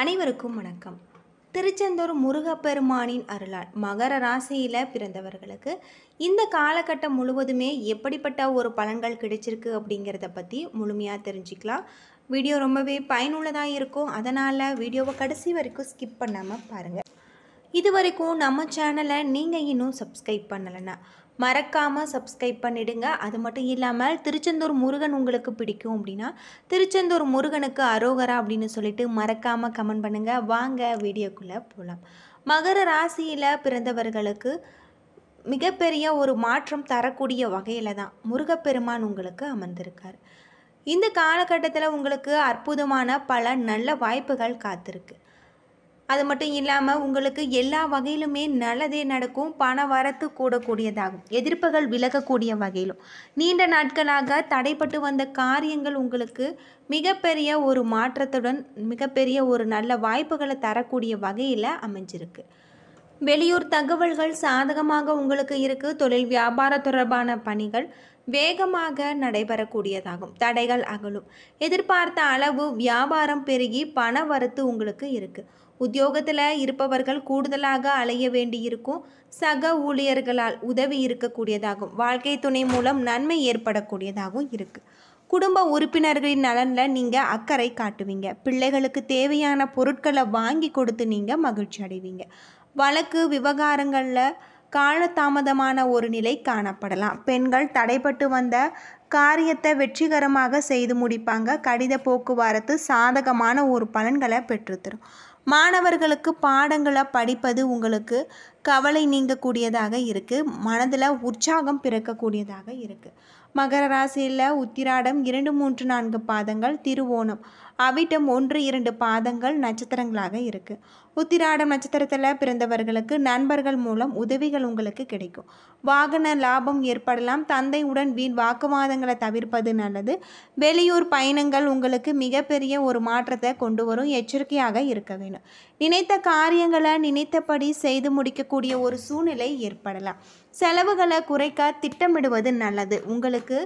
அனைவருக்கும் வணக்கம். திருச்செந்தூர் முருகப்பெருமானின் அருளால் மகர ராசியில் பிறந்தவர்களுக்கு இந்த காலகட்டம் முழுவதுமே எப்படிப்பட்ட ஒரு பலன்கள் கிடைச்சிருக்கு அப்படிங்கிறத பற்றி முழுமையாக தெரிஞ்சுக்கலாம். வீடியோ ரொம்பவே பயனுள்ளதாக இருக்கும். அதனால் வீடியோவை கடைசி வரைக்கும் ஸ்கிப் பண்ணாமல் பாருங்கள். இது வரைக்கும் நம்ம சேனலை நீங்கள் இன்னும் சப்ஸ்கிரைப் பண்ணலைன்னா மறக்காமல் சப்ஸ்கிரைப் பண்ணிவிடுங்க. அது மட்டும் இல்லாமல் திருச்செந்தூர் முருகன் உங்களுக்கு பிடிக்கும் அப்படின்னா திருச்செந்தூர் முருகனுக்கு அரோகரா அப்படின்னு சொல்லிட்டு மறக்காமல் கமெண்ட் பண்ணுங்கள். வாங்க வீடியோக்குள்ளே போகலாம். மகர ராசியில் பிறந்தவர்களுக்கு மிகப்பெரிய ஒரு மாற்றம் தரக்கூடிய வகையில் தான் முருகப்பெருமான் உங்களுக்கு அமர்ந்திருக்கார். இந்த காலகட்டத்தில் உங்களுக்கு அற்புதமான பல நல்ல வாய்ப்புகள் காத்திருக்கு. அது மட்டும் இல்லாமல் உங்களுக்கு எல்லா வகையிலுமே நல்லதே நடக்கும். பண வரத்து கூடக்கூடியதாகும். எதிர்ப்புகள் விலகக்கூடிய வகையிலும் நீண்ட நாட்களாக தடைப்பட்டு வந்த காரியங்கள் உங்களுக்கு மிகப்பெரிய ஒரு மாற்றத்துடன் மிகப்பெரிய ஒரு நல்ல வாய்ப்புகளை தரக்கூடிய வகையில் அமைஞ்சிருக்கு. வெளியூர் தகவல்கள் சாதகமாக உங்களுக்கு இருக்குது. தொழில் வியாபார தொடர்பான பணிகள் வேகமாக நடைபெறக்கூடியதாகும். தடைகள் அகலும். எதிர்பார்த்த அளவு வியாபாரம் பெருகி பண வரத்து உங்களுக்கு இருக்குது. உத்தியோகத்தில் இருப்பவர்கள் கூடுதலாக அலைய வேண்டியிருக்கும். சக ஊழியர்களால் உதவி இருக்கக்கூடியதாகும். வாழ்க்கை துணை மூலம் நன்மை ஏற்படக்கூடியதாகவும் இருக்குது. குடும்ப உறுப்பினர்களின் நலனில் நீங்கள் அக்கறை காட்டுவீங்க. பிள்ளைகளுக்கு தேவையான பொருட்களை வாங்கி கொடுத்து நீங்கள் மகிழ்ச்சி அடைவீங்க. வழக்கு விவகாரங்களில் காலதாமதமான ஒரு நிலை காணப்படலாம். பெண்கள் தடைப்பட்டு வந்த காரியத்தை வெற்றிகரமாக செய்து முடிப்பாங்க. கடித போக்குவரத்து சாதகமான ஒரு பலன்களை பெற்றுத்தரும். மாணவர்களுக்கு பாடங்களை படிப்பது உங்களுக்கு கவலை நீங்கக்கூடியதாக இருக்குது. மனதில் உற்சாகம் பிறக்கக்கூடியதாக இருக்குது. மகர ராசியில் உத்திராடம் 2, 3, 4 பாதங்கள், திருவோணம் அவிட்டம் 1, 2 பாதங்கள் நட்சத்திரங்களாக இருக்குது. உத்திராடம் நட்சத்திரத்தில் பிறந்தவர்களுக்கு நண்பர்கள் மூலம் உதவிகள் உங்களுக்கு கிடைக்கும். வாகன லாபம் ஏற்படலாம். தந்தையுடன் வீண் வாக்குவாதங்களை தவிர்ப்பது நல்லது. வெளியூர் பயணங்கள் உங்களுக்கு மிகப்பெரிய ஒரு மாற்றத்தை கொண்டு வரும். எச்சரிக்கையாக இருக்க வேண்டும். நினைத்த காரியங்களை நினைத்தபடி செய்து முடிக்கக்கூடிய ஒரு சூழ்நிலை ஏற்படலாம். செலவுகளை குறைக்க திட்டமிடுவது நல்லது. உங்களுக்கு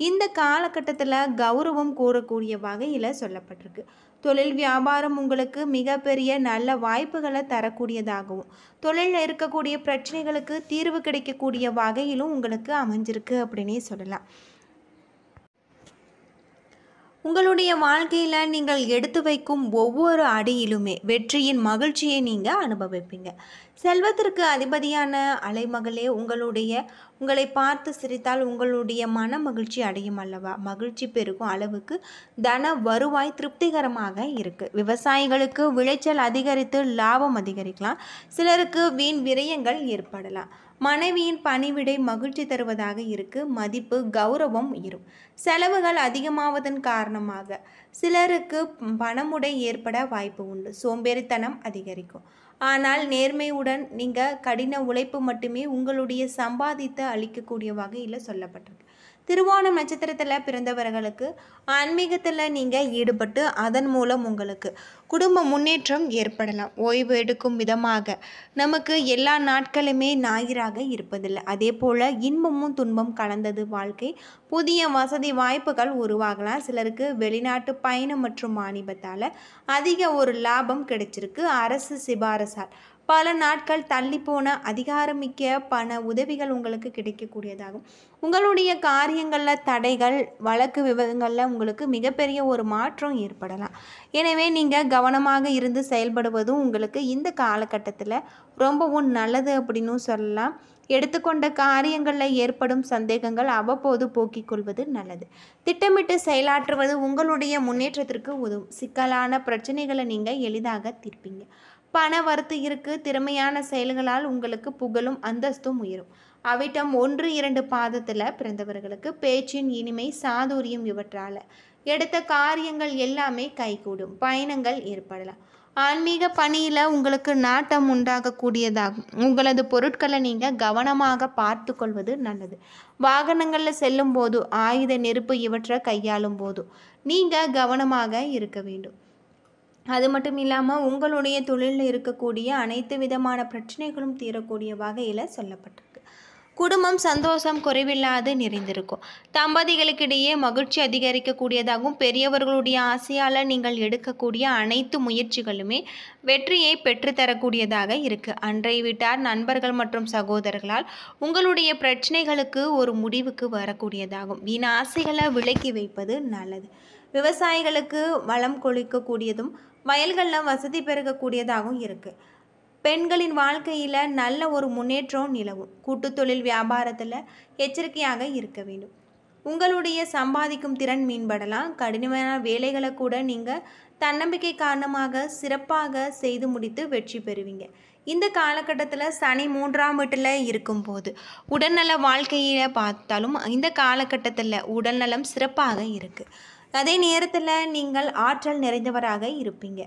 இந்த காலகட்டத்தில் கௌரவம் கூறக்கூடிய வகையில் சொல்லப்பட்டிருக்கு. தொழில் வியாபாரம் உங்களுக்கு மிகப்பெரிய நல்ல வாய்ப்புகளை தரக்கூடியதாகவும் தொழிலில் இருக்கக்கூடிய பிரச்சனைகளுக்கு தீர்வு கிடைக்கக்கூடிய வகையிலும் உங்களுக்கு அமைஞ்சிருக்கு அப்படின்னே சொல்லலாம். உங்களுடைய வாழ்க்கையில் நீங்கள் எடுத்து வைக்கும் ஒவ்வொரு அடியிலுமே வெற்றியின் மகிழ்ச்சியை நீங்கள் அனுபவிப்பீங்க. செல்வத்திற்கு அதிபதியான அலைமகளே, உங்களை பார்த்து சிரித்தால் உங்களுடைய மன மகிழ்ச்சி அடையும் அல்லவா? மகிழ்ச்சி பெருகும் அளவுக்கு தன வருவாய் திருப்திகரமாக இருக்குது. விவசாயிகளுக்கு விளைச்சல் அதிகரித்து லாபம் அதிகரிக்கலாம். சிலருக்கு வீண் விரயங்கள் ஏற்படலாம். மனைவியின் பணிவிடை மகிழ்ச்சி தருவதாக இருக்குது. மதிப்பு கௌரவம் உயரும். செலவுகள் அதிகமாவதன் காரணமாக சிலருக்கு பணமுடை ஏற்பட வாய்ப்பு உண்டு. சோம்பேறித்தனம் அதிகரிக்கும். ஆனால் நேர்மையுடன் நீங்கள் கடின உழைப்பு மட்டுமே உங்களுடைய சம்பாதித்து அளிக்கக்கூடிய வகையில் சொல்லப்பட்டிருக்கு. திருவோணம் நட்சத்திரத்தில் பிறந்தவர்களுக்கு ஆன்மீகத்தில் நீங்கள் ஈடுபட்டு அதன் மூலம் உங்களுக்கு குடும்ப முன்னேற்றம் ஏற்படலாம். ஓய்வு எடுக்கும் விதமாக நமக்கு எல்லா நாட்களுமே ஞாயிறாக இருப்பதில்லை. அதே போல் இன்பமும் துன்பம் கலந்தது வாழ்க்கை. புதிய வசதி வாய்ப்புகள் உருவாகலாம். சிலருக்கு வெளிநாட்டு பயணம் மற்றும் வாணிபத்தால் அதிக ஒரு லாபம் கிடைச்சிருக்கு. அரசு சிபாரசால் பல நாட்கள் தள்ளிப்போன அதிகாரமிக்க பண உதவிகள் உங்களுக்கு கிடைக்கக்கூடியதாகும். உங்களுடைய காரியங்களில் தடைகள் வழக்கு விவரங்களில் உங்களுக்கு மிகப்பெரிய ஒரு மாற்றம் ஏற்படலாம். எனவே நீங்கள் கவனமாக இருந்து செயல்படுவதும் உங்களுக்கு இந்த காலகட்டத்தில் ரொம்பவும் நல்லது அப்படின்னு சொல்லலாம். எடுத்துக்கொண்ட காரியங்களில் ஏற்படும் சந்தேகங்கள் அவ்வப்போது போக்கிக் கொள்வது நல்லது. திட்டமிட்டு செயலாற்றுவது உங்களுடைய முன்னேற்றத்திற்கு உதவும். சிக்கலான பிரச்சனைகளை நீங்கள் எளிதாக தீர்ப்பீங்க. பண வரத்து இருக்குது. திறமையான செயல்களால் உங்களுக்கு புகழும் அந்தஸ்தும் உயரும். அவிட்டம் 1, 2 பாதத்தில் பிறந்தவர்களுக்கு பேச்சின் இனிமை சாதுரியம் இவற்றால் எடுத்த காரியங்கள் எல்லாமே கைகூடும். பயணங்கள் ஏற்படலாம். ஆன்மீக பணியில் உங்களுக்கு நாட்டம் உண்டாகக்கூடியதாகும். உங்களது பொருட்களை நீங்கள் கவனமாக பார்த்து கொள்வது நல்லது. வாகனங்களில் செல்லும் போது ஆயுத நெருப்பு இவற்றை கையாளும் போதும் நீங்கள் கவனமாக இருக்க வேண்டும். அது மட்டும் இல்லாமல் உங்களுடைய தொழிலில் இருக்கக்கூடிய அனைத்து விதமான பிரச்சனைகளும் தீரக்கூடிய வகையில் சொல்லப்பட்டிருக்கு. குடும்பம் சந்தோஷம் குறைவில்லாது நிறைந்திருக்கும். தம்பதிகளுக்கிடையே மகிழ்ச்சி அதிகரிக்கக்கூடியதாகவும் பெரியவர்களுடைய ஆசையால் நீங்கள் எடுக்கக்கூடிய அனைத்து முயற்சிகளுமே வெற்றியை பெற்றுத்தரக்கூடியதாக இருக்குது. அன்றைய வீட்டார் நண்பர்கள் மற்றும் சகோதரர்களால் உங்களுடைய பிரச்சனைகளுக்கு ஒரு முடிவுக்கு வரக்கூடியதாகும். வீண் ஆசைகளை விலக்கி வைப்பது நல்லது. விவசாயிகளுக்கு வளம் கொளிக்கக்கூடியதும் வயல்களில் வசதி பெருகக்கூடியதாகவும் இருக்குது. பெண்களின் வாழ்க்கையில் நல்ல ஒரு முன்னேற்றம் நிலவும். கூட்டுத்தொழில் வியாபாரத்தில் எச்சரிக்கையாக இருக்க வேண்டும். உங்களுடைய சம்பாதிக்கும் திறன் மேம்படலாம். கடினமான வேலைகளை கூட நீங்கள் தன்னம்பிக்கை காரணமாக சிறப்பாக செய்து முடித்து வெற்றி பெறுவீங்க. இந்த காலகட்டத்தில் சனி 3ஆம் வீட்டில் இருக்கும்போது உடல்நல வாழ்க்கையில் பார்த்தாலும் இந்த காலகட்டத்தில் உடல்நலம் சிறப்பாக இருக்குது. அதே நேரத்தில் நீங்கள் ஆற்றல் நிறைந்தவராக இருப்பீங்க.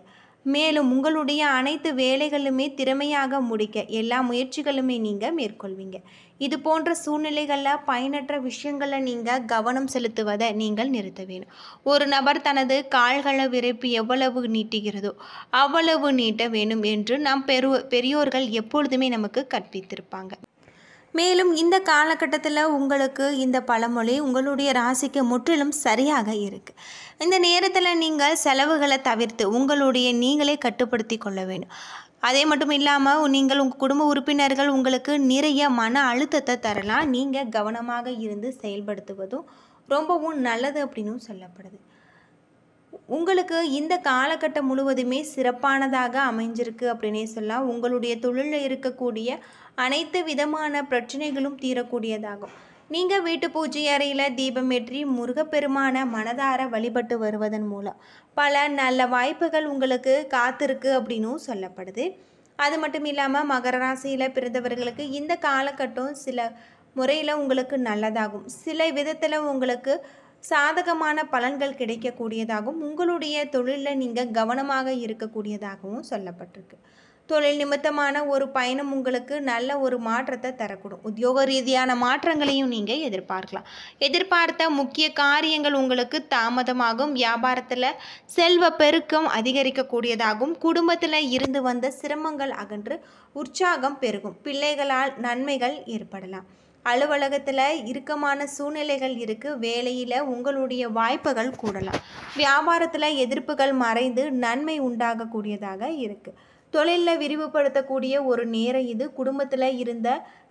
மேலும் உங்களுடைய அனைத்து வேலைகளுமே திறமையாக முடிக்க எல்லா முயற்சிகளுமே நீங்கள் மேற்கொள்வீங்க. இது போன்ற சூழ்நிலைகளில் பயனற்ற விஷயங்களில் நீங்கள் கவனம் செலுத்துவதை நீங்கள் நிறுத்த வேணும். ஒரு நபர் தனது கால்களை விரைப்பு எவ்வளவு நீட்டுகிறதோ அவ்வளவு நீட்ட வேண்டும் என்று நம் பெரியோர்கள் எப்பொழுதுமே நமக்கு கற்பித்திருப்பாங்க. மேலும் இந்த காலகட்டத்தில் உங்களுக்கு இந்த பழமொழி உங்களுடைய ராசிக்கு முற்றிலும் சரியாக இருக்குது. இந்த நேரத்தில் நீங்கள் செலவுகளை தவிர்த்து நீங்களே கட்டுப்படுத்தி கொள்ள வேண்டும். அதே மட்டும் இல்லாமல் நீங்கள் உங்கள் குடும்ப உறுப்பினர்கள் உங்களுக்கு நிறைய மன அழுத்தத்தை தரலாம். நீங்கள் கவனமாக இருந்து செயல்படுத்துவதும் ரொம்பவும் நல்லது அப்படின்னு சொல்லப்படுது. உங்களுக்கு இந்த காலகட்டம் முழுவதுமே சிறப்பானதாக அமைஞ்சிருக்கு அப்படின்னே சொல்லலாம். உங்களுடைய தொழிலில் இருக்கக்கூடிய அனைத்து விதமான பிரச்சனைகளும் தீரக்கூடியதாகும். நீங்கள் வீட்டு பூஜை அறையில் தீபமேற்றி முருகப்பெருமான மனதார வழிபட்டு வருவதன் மூலம் பல நல்ல வாய்ப்புகள் உங்களுக்கு காத்திருக்கு அப்படின்னும் சொல்லப்படுது. அது மட்டும் இல்லாமல் மகர ராசியில் பிறந்தவர்களுக்கு இந்த காலகட்டம் சில முறையில் உங்களுக்கு நல்லதாகும். சில விதத்தில் உங்களுக்கு சாதகமான பலன்கள் கிடைக்கக்கூடியதாகவும் உங்களுடைய தொழிலில் நீங்கள் கவனமாக இருக்கக்கூடியதாகவும் சொல்லப்பட்டிருக்கு. தொழில் நிமித்தமான ஒரு பயணம் உங்களுக்கு நல்ல ஒரு மாற்றத்தை தரக்கூடும். உத்தியோக ரீதியான மாற்றங்களையும் நீங்கள் எதிர்பார்க்கலாம். எதிர்பார்த்த முக்கிய காரியங்கள் உங்களுக்கு தாமதமாகும். வியாபாரத்தில் செல்வ பெருக்கம் அதிகரிக்கக்கூடியதாகவும் குடும்பத்தில் இருந்து வந்த சிரமங்கள் அகன்று உற்சாகம் பெருகும். பிள்ளைகளால் நன்மைகள் ஏற்படலாம். அலுவலகத்தில் இறுக்கமான சூழ்நிலைகள் இருக்குது. வேலையில் உங்களுடைய வாய்ப்புகள் கூடலாம். வியாபாரத்தில் எதிர்ப்புகள் மறைந்து நன்மை உண்டாகக்கூடியதாக இருக்குது. தொழிலில் விரிவுபடுத்தக்கூடிய ஒரு நேரம் இது. குடும்பத்தில் இருந்த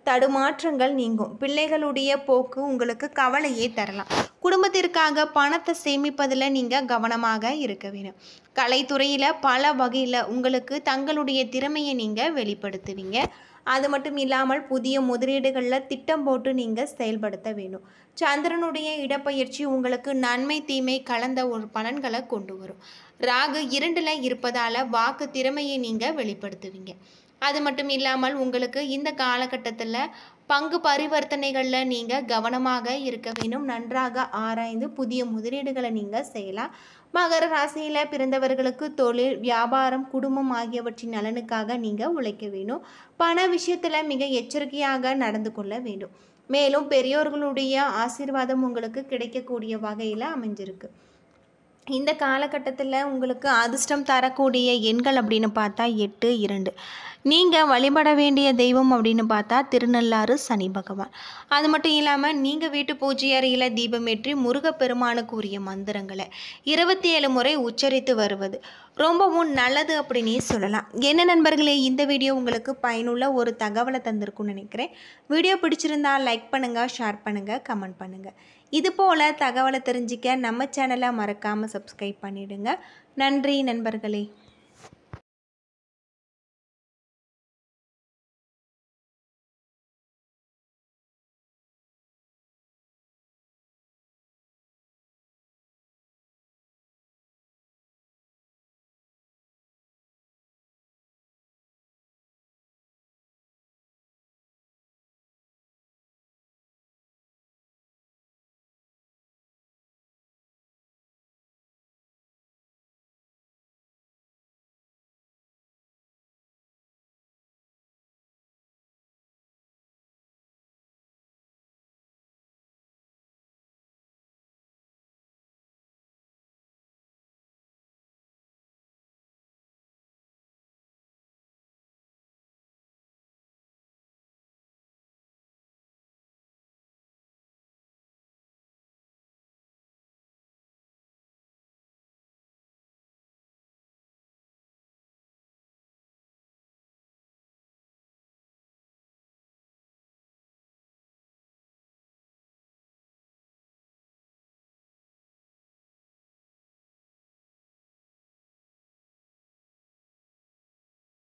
தடுமாற்றங்கள் நீங்கும். பிள்ளைகளுடைய போக்கு உங்களுக்கு கவலையே தரலாம். குடும்பத்திற்காக பணத்தை சேமிப்பதில் நீங்கள் கவனமாக இருக்க வேண்டும். கலைத்துறையில் பல வகையில் உங்களுக்கு தங்களுடைய திறமையை நீங்கள் வெளிப்படுத்துவீங்க. அது மட்டும் இல்லாமல் புதிய முதலீடுகளில் திட்டம் போட்டு நீங்கள் செயல்படுத்த வேண்டும். சந்திரனுடைய இடப்பெயர்ச்சி உங்களுக்கு நன்மை தீமை கலந்த ஒரு பலன்களை கொண்டு வரும். ராகு 2ல் இருப்பதால் வாக்கு திறமையை நீங்கள் வெளிப்படுத்துவீங்க. அது மட்டும் இல்லாமல் உங்களுக்கு இந்த காலகட்டத்தில் பங்கு பரிவர்த்தனைகளில் நீங்கள் கவனமாக இருக்க வேண்டும். நன்றாக ஆராய்ந்து புதிய முதலீடுகளை நீங்கள் செய்யலாம். மகர ராசியில் பிறந்தவர்களுக்கு தொழில் வியாபாரம் குடும்பம் ஆகியவற்றின் நலனுக்காக நீங்கள் உழைக்க வேண்டும். பண விஷயத்தில் மிக எச்சரிக்கையாக நடந்து கொள்ள வேண்டும். மேலும் பெரியோர்களுடைய ஆசீர்வாதம் உங்களுக்கு கிடைக்கக்கூடிய வகையில் அமைஞ்சிருக்கு. இந்த காலகட்டத்தில் உங்களுக்கு அதிர்ஷ்டம் தரக்கூடிய எண்கள் அப்படின்னு பார்த்தா 8, 2. நீங்கள் வழிபட வேண்டிய தெய்வம் அப்படின்னு பார்த்தா திருநள்ளாறு சனி பகவான். அது மட்டும் இல்லாமல் நீங்கள் வீட்டு பூஜை அறையில் தீபமேற்றி முருகப்பெருமானுக்கு உரிய மந்திரங்களை 27 முறை உச்சரித்து வருவது ரொம்பவும் நல்லது அப்படின்னே சொல்லலாம். என்ன நண்பர்களே, இந்த வீடியோ உங்களுக்கு பயனுள்ள ஒரு தகவலை தந்திருக்குன்னு நினைக்கிறேன். வீடியோ பிடிச்சிருந்தால் லைக் பண்ணுங்கள், ஷேர் பண்ணுங்கள், கமெண்ட் பண்ணுங்கள். இது போல் தகவலை தெரிஞ்சிக்க நம்ம சேனலை மறக்காமல் சப்ஸ்கிரைப் பண்ணிவிடுங்க. நன்றி நண்பர்களே.